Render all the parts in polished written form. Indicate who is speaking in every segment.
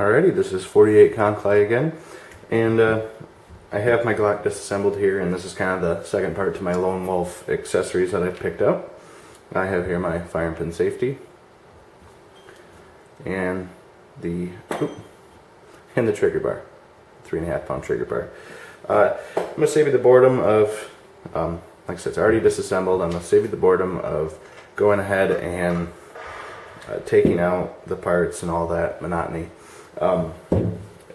Speaker 1: Alrighty, this is 48 Conclay again, and I have my Glock disassembled here, and this is kind of the second part to my Lone Wolf accessories that I've picked up. I have here my firing pin safety, and the trigger bar, 3.5 pound trigger bar. I'm going to save you the boredom of, like I said, it's already disassembled. I'm going to save you the boredom of going ahead and taking out the parts and all that monotony.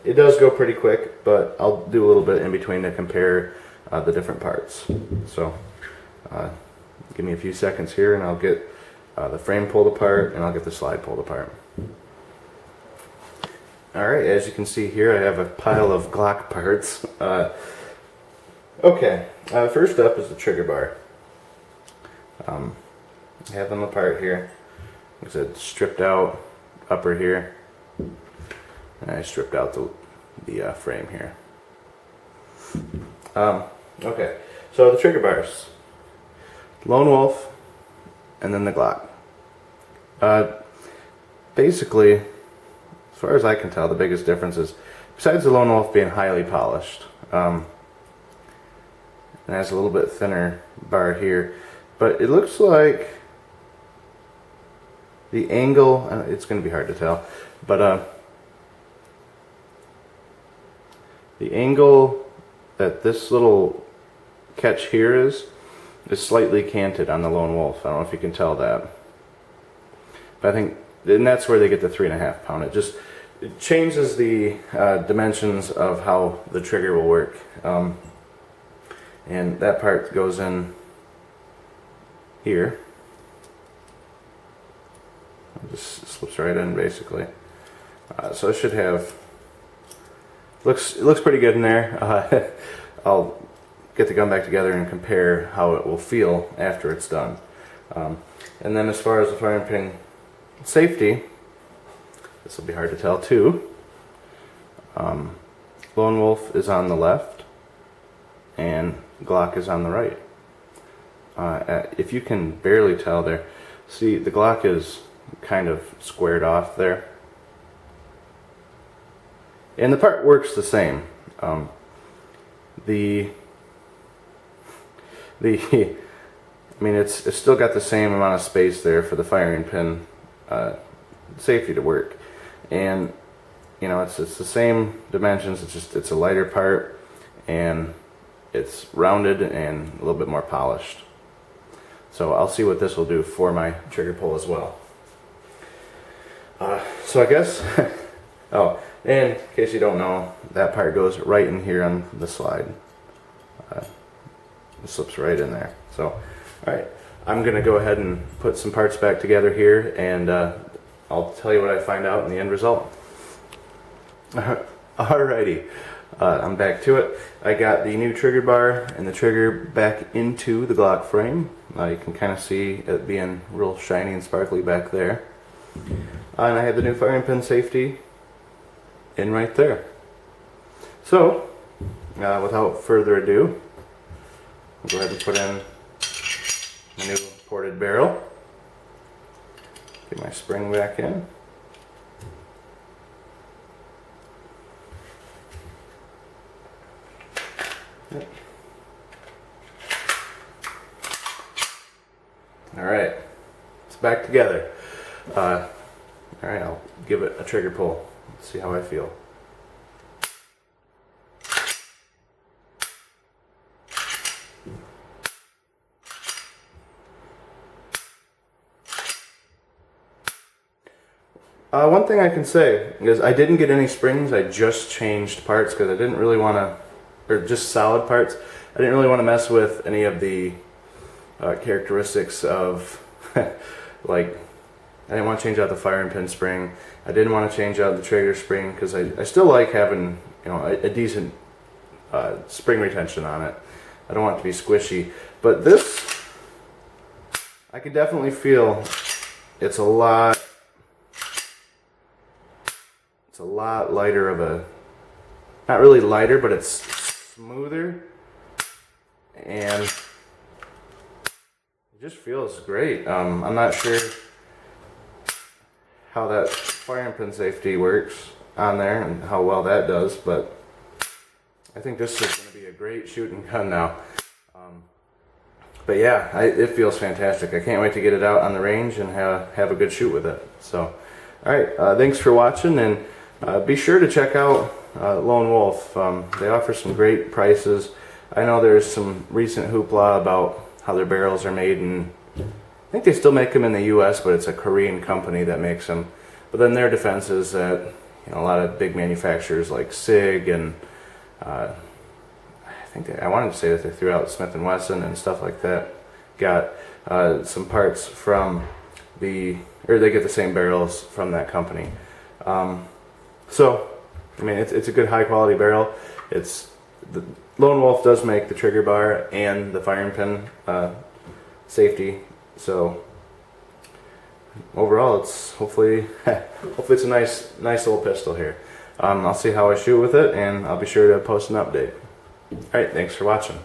Speaker 1: It does go pretty quick, but I'll do a little bit in between to compare the different parts. So give me a few seconds here and I'll get the frame pulled apart and I'll get the slide pulled apart. Alright, as you can see here I have a pile of Glock parts. First up is the trigger bar. I have them apart here. Like I said, stripped out upper here. And I stripped out the frame here. Okay, so the trigger bars. Lone Wolf and then the Glock. Basically, as far as I can tell, the biggest difference is, besides the Lone Wolf being highly polished, it has a little bit thinner bar here, but it looks like the angle, it's going to be hard to tell, but the angle that this little catch here is slightly canted on the Lone Wolf. I don't know if you can tell that, but I think, and that's where they get the 3.5 pound. It changes the dimensions of how the trigger will work, and that part goes in here. It just slips right in basically. So it should have. It looks pretty good in there. I'll get the gun back together and compare how it will feel after it's done. And then as far as the firing pin safety, this will be hard to tell too. Lone Wolf is on the left and Glock is on the right. If you can barely tell there, see the Glock is kind of squared off there. And the part works the same. I mean, it's still got the same amount of space there for the firing pin safety to work, and you know it's the same dimensions. It's a lighter part, and it's rounded and a little bit more polished. So I'll see what this will do for my trigger pull as well. So I guess. Oh. And in case you don't know, that part goes right in here on the slide. It slips right in there. So, alright, I'm going to go ahead and put some parts back together here, and I'll tell you what I find out in the end result. Alrighty, I'm back to it. I got the new trigger bar and the trigger back into the Glock frame. You can kind of see it being real shiny and sparkly back there. And I have the new firing pin safety in right there. So, without further ado, I'll go ahead and put in my new ported barrel. Get my spring back in. Yep. Alright, it's back together. Alright, I'll give it a trigger pull. See how I feel. One thing I can say is I didn't get any springs. I just changed parts because I didn't really want to, or just solid parts. I didn't really want to mess with any of the characteristics of like, I didn't want to change out the firing pin spring. I didn't want to change out the trigger spring because I still like having, you know, a decent spring retention on it. I don't want it to be squishy. But this, I can definitely feel it's a lot lighter of a, not really lighter, but it's smoother, and it just feels great. I'm not sure how that firing pin safety works. on there and how well that does, but I think this is going to be a great shooting gun now. But yeah, it feels fantastic. I can't wait to get it out on the range and have a good shoot with it. So, alright, thanks for watching, and be sure to check out Lone Wolf. They offer some great prices. I know there's some recent hoopla about how their barrels are made, and I think they still make them in the US, but it's a Korean company that makes them. But then their defense is that, you know, a lot of big manufacturers like SIG and I wanted to say that they threw out Smith & Wesson and stuff like that, got some parts from they get the same barrels from that company. So, I mean, it's a good high quality barrel. The Lone Wolf does make the trigger bar and the firing pin safety. So overall, it's hopefully it's a nice little pistol here. I'll see how I shoot with it, and I'll be sure to post an update. Alright, thanks for watching.